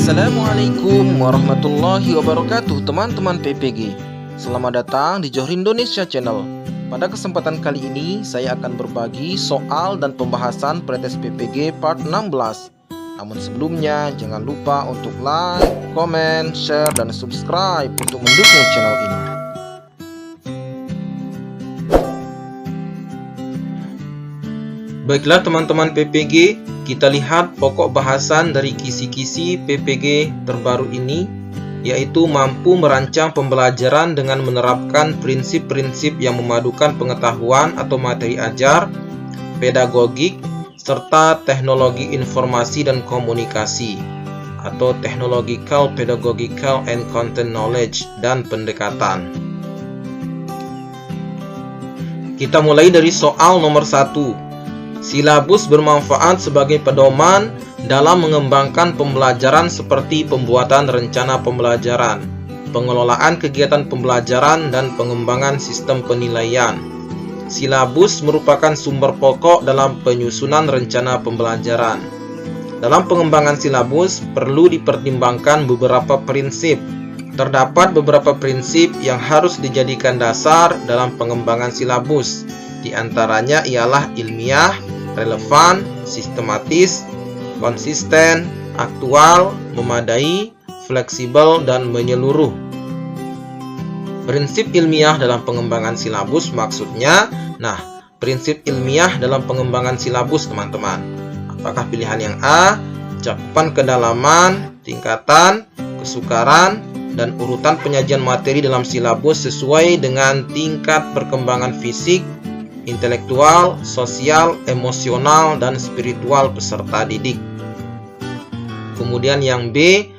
Assalamualaikum warahmatullahi wabarakatuh, teman-teman PPG. Selamat datang di Johor Indonesia Channel. Pada kesempatan kali ini saya akan berbagi soal dan pembahasan pretest PPG part 16. Namun sebelumnya jangan lupa untuk like, komen, share, dan subscribe untuk mendukung channel ini. Baiklah teman-teman PPG, kita lihat pokok bahasan dari kisi-kisi PPG terbaru ini, yaitu mampu merancang pembelajaran dengan menerapkan prinsip-prinsip yang memadukan pengetahuan atau materi ajar, pedagogik, serta teknologi informasi dan komunikasi atau technological, pedagogical, and content knowledge dan pendekatan. Kita mulai dari soal nomor 1. Silabus bermanfaat sebagai pedoman dalam mengembangkan pembelajaran seperti pembuatan rencana pembelajaran, pengelolaan kegiatan pembelajaran, dan pengembangan sistem penilaian. Silabus merupakan sumber pokok dalam penyusunan rencana pembelajaran. Dalam pengembangan silabus perlu dipertimbangkan beberapa prinsip. Terdapat beberapa prinsip yang harus dijadikan dasar dalam pengembangan silabus. Di antaranya ialah ilmiah, relevan, sistematis, konsisten, aktual, memadai, fleksibel, dan menyeluruh. Prinsip ilmiah dalam pengembangan silabus maksudnya, prinsip ilmiah dalam pengembangan silabus teman-teman. Apakah pilihan yang A, cakupan kedalaman, tingkatan, kesukaran, dan urutan penyajian materi dalam silabus sesuai dengan tingkat perkembangan fisik, intelektual, sosial, emosional, dan spiritual peserta didik. Kemudian yang B,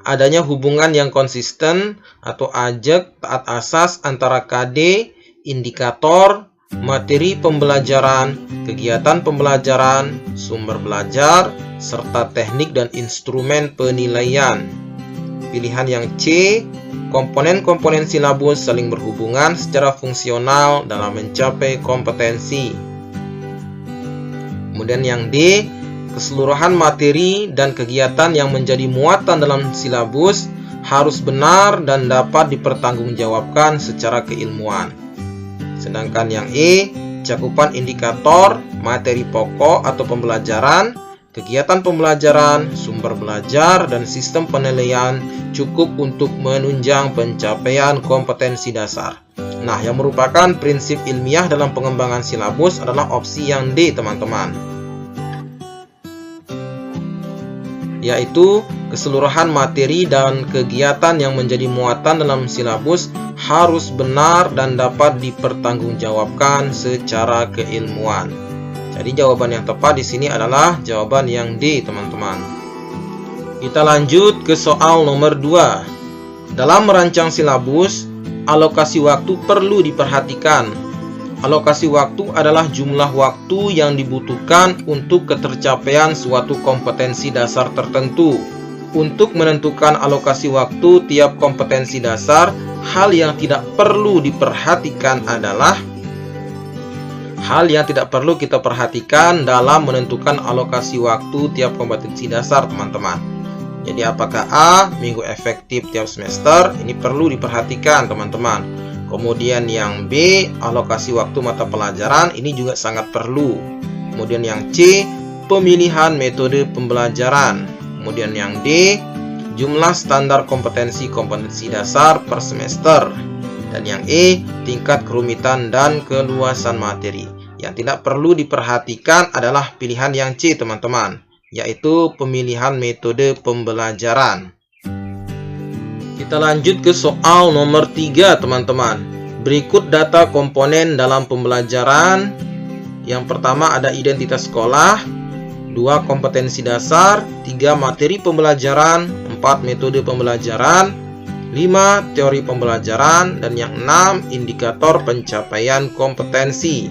adanya hubungan yang konsisten atau ajak taat asas antara KD, indikator, materi pembelajaran, kegiatan pembelajaran, sumber belajar, serta teknik dan instrumen penilaian. Pilihan yang C, komponen-komponen silabus saling berhubungan secara fungsional dalam mencapai kompetensi. Kemudian yang D, keseluruhan materi dan kegiatan yang menjadi muatan dalam silabus harus benar dan dapat dipertanggungjawabkan secara keilmuan. Sedangkan yang E, cakupan indikator, materi pokok atau pembelajaran, kegiatan pembelajaran, sumber belajar, dan sistem penilaian cukup untuk menunjang pencapaian kompetensi dasar. Yang merupakan prinsip ilmiah dalam pengembangan silabus adalah opsi yang D, teman-teman. Yaitu keseluruhan materi dan kegiatan yang menjadi muatan dalam silabus harus benar dan dapat dipertanggungjawabkan secara keilmuan. Jadi jawaban yang tepat di sini adalah jawaban yang D, teman-teman. Kita lanjut ke soal nomor 2. Dalam merancang silabus, alokasi waktu perlu diperhatikan. Alokasi waktu adalah jumlah waktu yang dibutuhkan untuk ketercapaian suatu kompetensi dasar tertentu. Untuk menentukan alokasi waktu tiap kompetensi dasar, hal yang tidak perlu diperhatikan adalah hal yang tidak perlu kita perhatikan dalam menentukan alokasi waktu tiap kompetensi dasar, teman-teman. Jadi apakah A, minggu efektif tiap semester, ini perlu diperhatikan, teman-teman. Kemudian yang B, alokasi waktu mata pelajaran, ini juga sangat perlu. Kemudian yang C, pemilihan metode pembelajaran. Kemudian yang D, jumlah standar kompetensi dasar per semester. Dan yang E, tingkat kerumitan dan keluasan materi. Yang tidak perlu diperhatikan adalah pilihan yang C, teman-teman, yaitu pemilihan metode pembelajaran. Kita lanjut ke soal nomor 3, teman-teman. Berikut data komponen dalam pembelajaran. Yang pertama ada identitas sekolah, 2 kompetensi dasar, 3 materi pembelajaran, 4 metode pembelajaran, 5 teori pembelajaran, dan yang 6 indikator pencapaian kompetensi.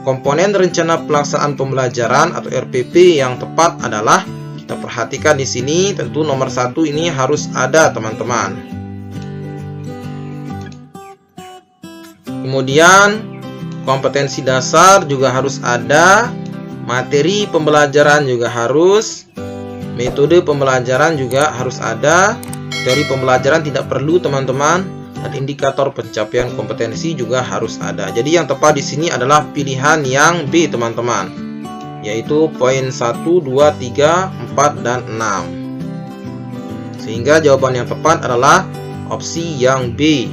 Komponen rencana pelaksanaan pembelajaran atau RPP yang tepat adalah, kita perhatikan di sini, tentu nomor 1 ini harus ada, teman-teman. Kemudian kompetensi dasar juga harus ada, materi pembelajaran juga harus, Metode pembelajaran juga harus ada. Teori pembelajaran tidak perlu, teman-teman. Dan indikator pencapaian kompetensi juga harus ada. Jadi yang tepat di sini adalah pilihan yang B, teman-teman. Yaitu poin 1, 2, 3, 4, dan 6. Sehingga jawaban yang tepat adalah opsi yang B.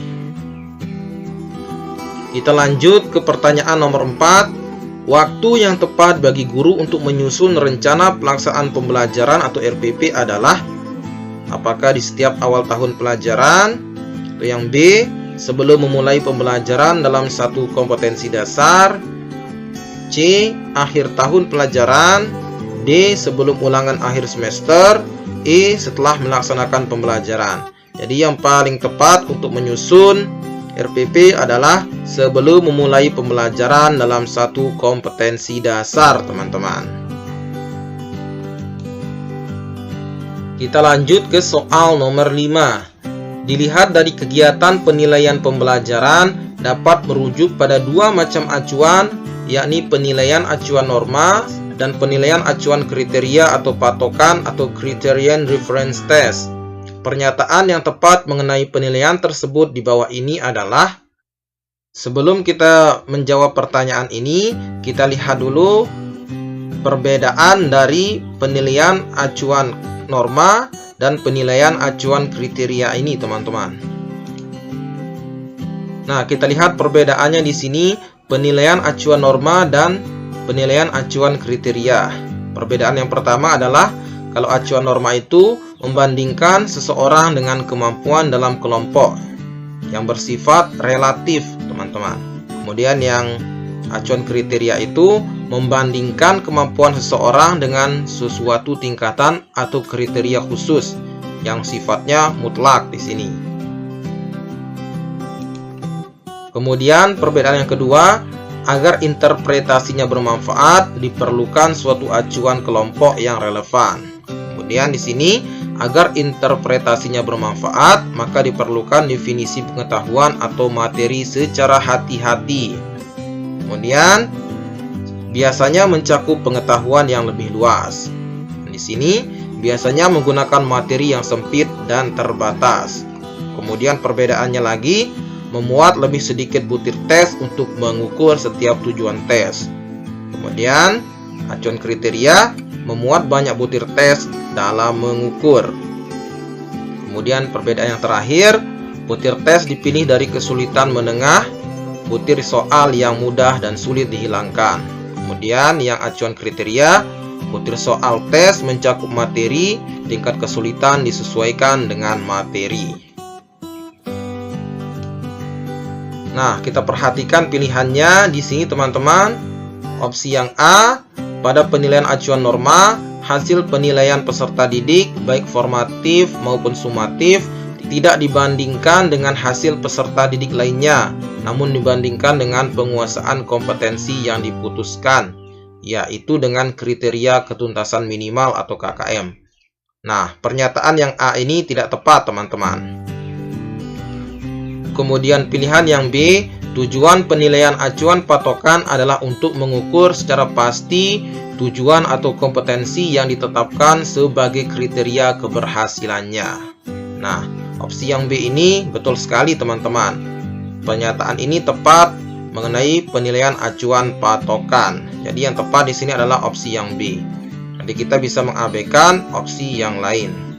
Kita lanjut ke pertanyaan nomor 4. Waktu yang tepat bagi guru untuk menyusun rencana pelaksanaan pembelajaran atau RPP adalah apakah di setiap awal tahun pelajaran, atau yang B, sebelum memulai pembelajaran dalam satu kompetensi dasar, C, akhir tahun pelajaran, D, sebelum ulangan akhir semester, E, setelah melaksanakan pembelajaran. Jadi yang paling tepat untuk menyusun RPP adalah sebelum memulai pembelajaran dalam satu kompetensi dasar, teman-teman. Kita lanjut ke soal nomor 5. Dilihat dari kegiatan penilaian pembelajaran dapat merujuk pada dua macam acuan, yakni penilaian acuan norma dan penilaian acuan kriteria atau patokan atau criterion reference test. Pernyataan yang tepat mengenai penilaian tersebut di bawah ini adalah, sebelum kita menjawab pertanyaan ini, kita lihat dulu perbedaan dari penilaian acuan norma dan penilaian acuan kriteria ini, teman-teman. Nah, kita lihat perbedaannya di sini, penilaian acuan norma dan penilaian acuan kriteria. Perbedaan yang pertama adalah kalau acuan norma itu membandingkan seseorang dengan kemampuan dalam kelompok yang bersifat relatif, teman-teman. Kemudian yang acuan kriteria itu membandingkan kemampuan seseorang dengan sesuatu tingkatan atau kriteria khusus yang sifatnya mutlak di sini. Kemudian perbedaan yang kedua, agar interpretasinya bermanfaat diperlukan suatu acuan kelompok yang relevan. Kemudian di sini, agar interpretasinya bermanfaat, maka diperlukan definisi pengetahuan atau materi secara hati-hati. Kemudian, biasanya mencakup pengetahuan yang lebih luas. Di sini, biasanya menggunakan materi yang sempit dan terbatas. Kemudian perbedaannya lagi, memuat lebih sedikit butir tes untuk mengukur setiap tujuan tes. Kemudian, acuan kriteria memuat banyak butir tes dalam mengukur. Kemudian perbedaan yang terakhir, butir tes dipilih dari kesulitan menengah, butir soal yang mudah dan sulit dihilangkan. Kemudian yang acuan kriteria, butir soal tes mencakup materi, tingkat kesulitan disesuaikan dengan materi. Nah, kita perhatikan pilihannya di sini, teman-teman. Opsi yang A, pada penilaian acuan norma, hasil penilaian peserta didik, baik formatif maupun sumatif, tidak dibandingkan dengan hasil peserta didik lainnya, namun dibandingkan dengan penguasaan kompetensi yang diputuskan, yaitu dengan kriteria ketuntasan minimal atau KKM. Nah, pernyataan yang A ini tidak tepat, teman-teman. Kemudian pilihan yang B, tujuan penilaian acuan patokan adalah untuk mengukur secara pasti tujuan atau kompetensi yang ditetapkan sebagai kriteria keberhasilannya. Nah, opsi yang B ini betul sekali, teman-teman. Pernyataan ini tepat mengenai penilaian acuan patokan. Jadi yang tepat di sini adalah opsi yang B. Jadi kita bisa mengabaikan opsi yang lain.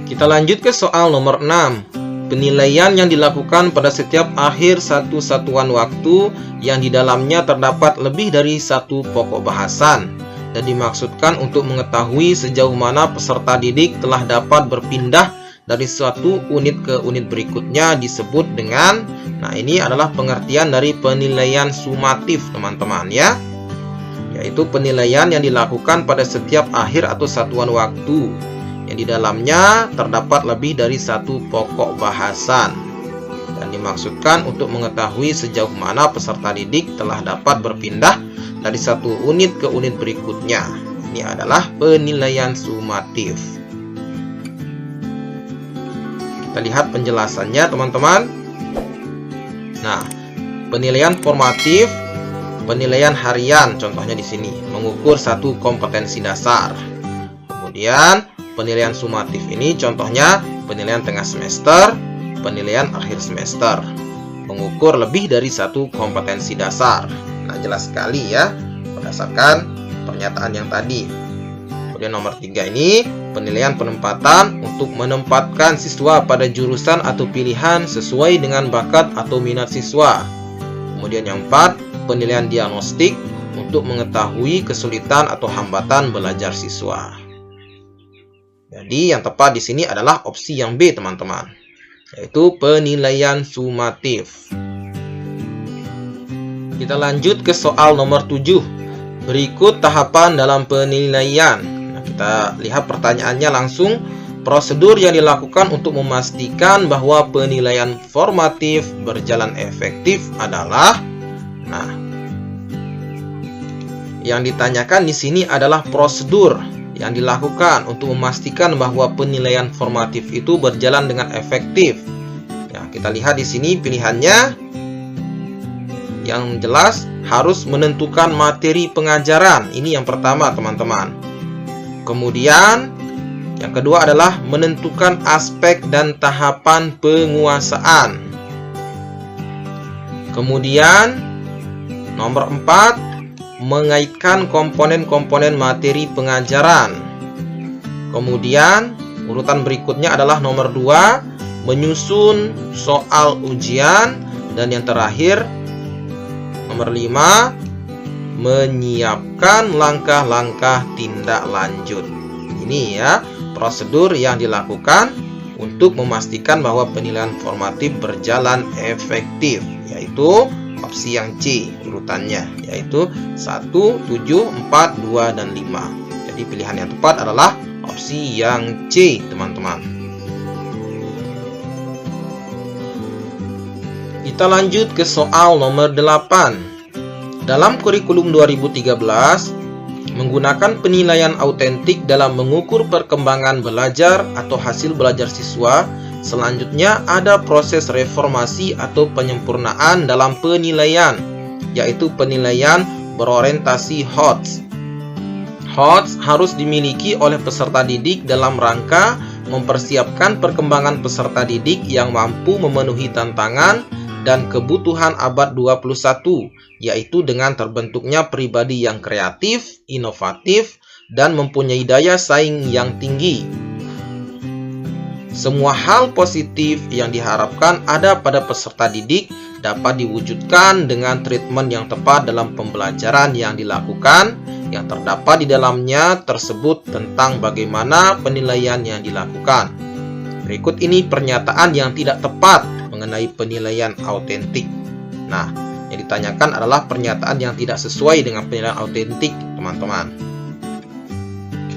Kita lanjut ke soal nomor 6. Penilaian yang dilakukan pada setiap akhir satu satuan waktu yang di dalamnya terdapat lebih dari satu pokok bahasan dan dimaksudkan untuk mengetahui sejauh mana peserta didik telah dapat berpindah dari suatu unit ke unit berikutnya disebut dengan, nah ini adalah pengertian dari penilaian sumatif, teman-teman ya, yaitu penilaian yang dilakukan pada setiap akhir atau satuan waktu yang di dalamnya terdapat lebih dari satu pokok bahasan dan dimaksudkan untuk mengetahui sejauh mana peserta didik telah dapat berpindah dari satu unit ke unit berikutnya. Ini adalah penilaian sumatif. Kita lihat penjelasannya, teman-teman. Nah, penilaian formatif penilaian harian, contohnya di sini, mengukur satu kompetensi dasar. Kemudian, penilaian sumatif ini contohnya penilaian tengah semester, penilaian akhir semester, mengukur lebih dari satu kompetensi dasar. Nah, jelas sekali ya, berdasarkan pernyataan yang tadi. Kemudian nomor 3 ini, penilaian penempatan untuk menempatkan siswa pada jurusan atau pilihan sesuai dengan bakat atau minat siswa. Kemudian yang 4, penilaian diagnostik untuk mengetahui kesulitan atau hambatan belajar siswa. Jadi yang tepat di sini adalah opsi yang B, teman-teman, yaitu penilaian sumatif. Kita lanjut ke soal nomor 7. Berikut tahapan dalam penilaian. Nah, kita lihat pertanyaannya langsung. Prosedur yang dilakukan untuk memastikan bahwa penilaian formatif berjalan efektif adalah, nah, yang ditanyakan di sini adalah prosedur yang dilakukan untuk memastikan bahwa penilaian formatif itu berjalan dengan efektif. Ya, kita lihat di sini pilihannya. Yang jelas harus menentukan materi pengajaran. Ini yang pertama, teman-teman. Kemudian yang kedua adalah menentukan aspek dan tahapan penguasaan. Kemudian nomor 4, mengaitkan komponen-komponen materi pengajaran. Kemudian urutan berikutnya adalah nomor 2, menyusun soal ujian. Dan yang terakhir nomor 5, menyiapkan langkah-langkah tindak lanjut. Ini ya prosedur yang dilakukan untuk memastikan bahwa penilaian formatif berjalan efektif, yaitu opsi yang C urutannya, yaitu 1, 7, 4, 2, dan 5. Jadi pilihan yang tepat adalah opsi yang C, teman-teman. Kita lanjut ke soal nomor 8. Dalam kurikulum 2013, menggunakan penilaian autentik dalam mengukur perkembangan belajar atau hasil belajar siswa. Selanjutnya ada proses reformasi atau penyempurnaan dalam penilaian, yaitu penilaian berorientasi HOTS. HOTS harus dimiliki oleh peserta didik dalam rangka mempersiapkan perkembangan peserta didik yang mampu memenuhi tantangan dan kebutuhan abad 21, yaitu dengan terbentuknya pribadi yang kreatif, inovatif, dan mempunyai daya saing yang tinggi. Semua hal positif yang diharapkan ada pada peserta didik dapat diwujudkan dengan treatment yang tepat dalam pembelajaran yang dilakukan. Yang terdapat di dalamnya tersebut tentang bagaimana penilaian yang dilakukan. Berikut ini pernyataan yang tidak tepat mengenai penilaian autentik. Nah, yang ditanyakan adalah pernyataan yang tidak sesuai dengan penilaian autentik, teman-teman.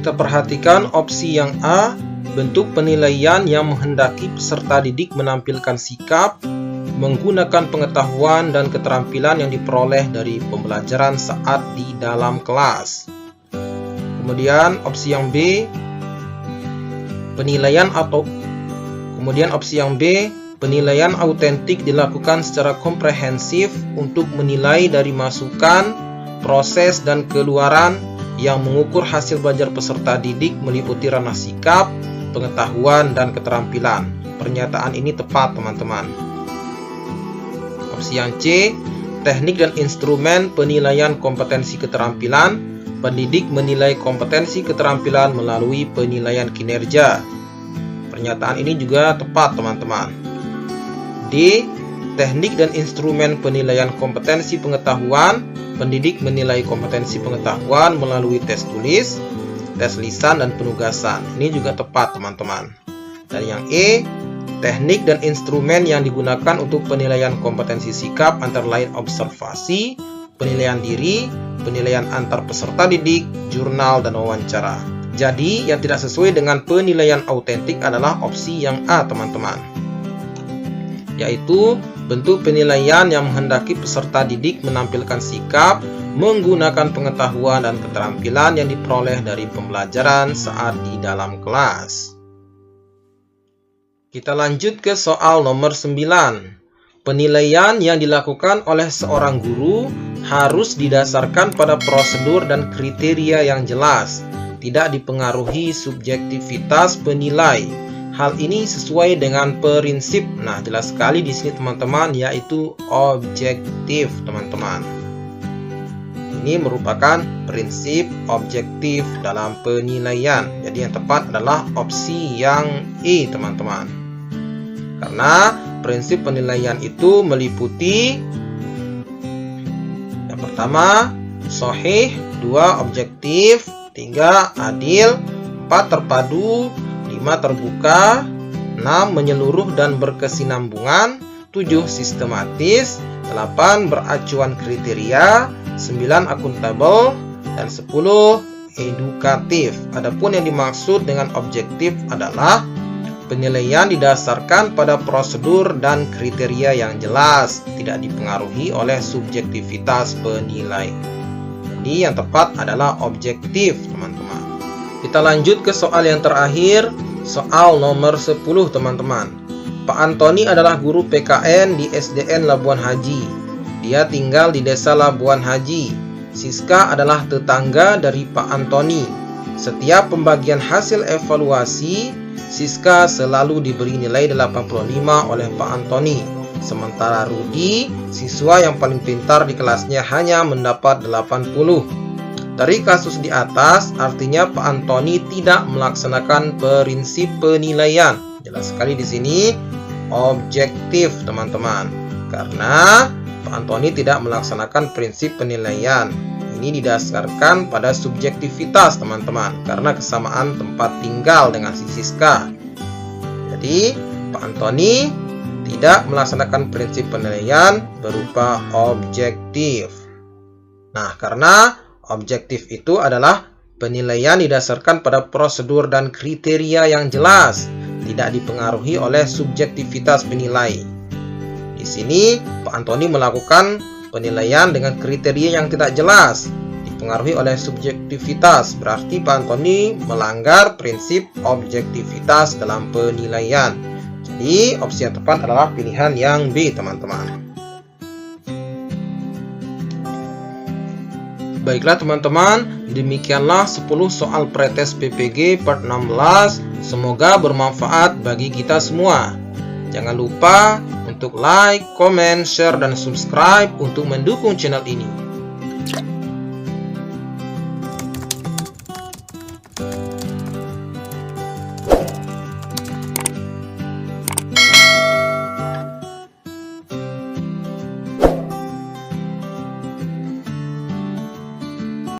Kita perhatikan opsi yang A, bentuk penilaian yang menghendaki peserta didik menampilkan sikap, menggunakan pengetahuan dan keterampilan yang diperoleh dari pembelajaran saat di dalam kelas. Kemudian opsi yang B, penilaian autentik dilakukan secara komprehensif untuk menilai dari masukan, proses, dan keluaran yang mengukur hasil belajar peserta didik meliputi ranah sikap, pengetahuan, dan keterampilan. Pernyataan ini tepat, teman-teman. Opsi yang C, teknik dan instrumen penilaian kompetensi keterampilan. Pendidik menilai kompetensi keterampilan melalui penilaian kinerja. Pernyataan ini juga tepat, teman-teman. D. Teknik dan instrumen penilaian kompetensi pengetahuan. Pendidik menilai kompetensi pengetahuan melalui tes tulis, tes lisan, dan penugasan. Ini juga tepat, teman-teman. Dan yang E, teknik dan instrumen yang digunakan untuk penilaian kompetensi sikap antara lain observasi, penilaian diri, penilaian antar peserta didik, jurnal, dan wawancara. Jadi, yang tidak sesuai dengan penilaian autentik adalah opsi yang A, teman-teman, yaitu bentuk penilaian yang menghendaki peserta didik menampilkan sikap, menggunakan pengetahuan dan keterampilan yang diperoleh dari pembelajaran saat di dalam kelas. Kita lanjut ke soal nomor 9. Penilaian yang dilakukan oleh seorang guru harus didasarkan pada prosedur dan kriteria yang jelas, tidak dipengaruhi subjektivitas penilai. Hal ini sesuai dengan prinsip, nah jelas sekali di sini teman-teman, yaitu objektif teman-teman. Ini merupakan prinsip objektif dalam penilaian. Jadi yang tepat adalah opsi yang E teman-teman. Karena prinsip penilaian itu meliputi yang pertama sahih, 2 objektif, 3 adil, 4 terpadu, 5 terbuka, 6 menyeluruh dan berkesinambungan, 7 sistematis, 8 beracuan kriteria, 9 akuntabel, dan 10 edukatif. Adapun yang dimaksud dengan objektif adalah penilaian didasarkan pada prosedur dan kriteria yang jelas, tidak dipengaruhi oleh subjektivitas penilai. Jadi yang tepat adalah objektif teman-teman. Kita lanjut ke soal yang terakhir, soal nomor 10 teman-teman. Pak Antoni adalah guru PKN di SDN Labuan Haji. Dia tinggal di desa Labuan Haji. Siska adalah tetangga dari Pak Antoni. Setiap pembagian hasil evaluasi, Siska selalu diberi nilai 85 oleh Pak Antoni. Sementara Rudi, siswa yang paling pintar di kelasnya, hanya mendapat 80. Dari kasus di atas, artinya Pak Antoni tidak melaksanakan prinsip penilaian. Jelas sekali di sini objektif teman-teman. Karena Pak Antoni tidak melaksanakan prinsip penilaian. Ini didasarkan pada subjektivitas teman-teman, karena kesamaan tempat tinggal dengan si Siska. Jadi Pak Antoni tidak melaksanakan prinsip penilaian berupa objektif. Nah, karena objektif itu adalah penilaian didasarkan pada prosedur dan kriteria yang jelas, tidak dipengaruhi oleh subjektivitas penilai. Di sini Pak Antoni melakukan penilaian dengan kriteria yang tidak jelas, dipengaruhi oleh subjektivitas. Berarti Pak Antoni melanggar prinsip objektivitas dalam penilaian. Jadi opsi yang tepat adalah pilihan yang B teman-teman. Baiklah teman-teman, demikianlah 10 soal pretest PPG part 16. Semoga bermanfaat bagi kita semua. Jangan lupa untuk like, comment, share, dan subscribe untuk mendukung channel ini.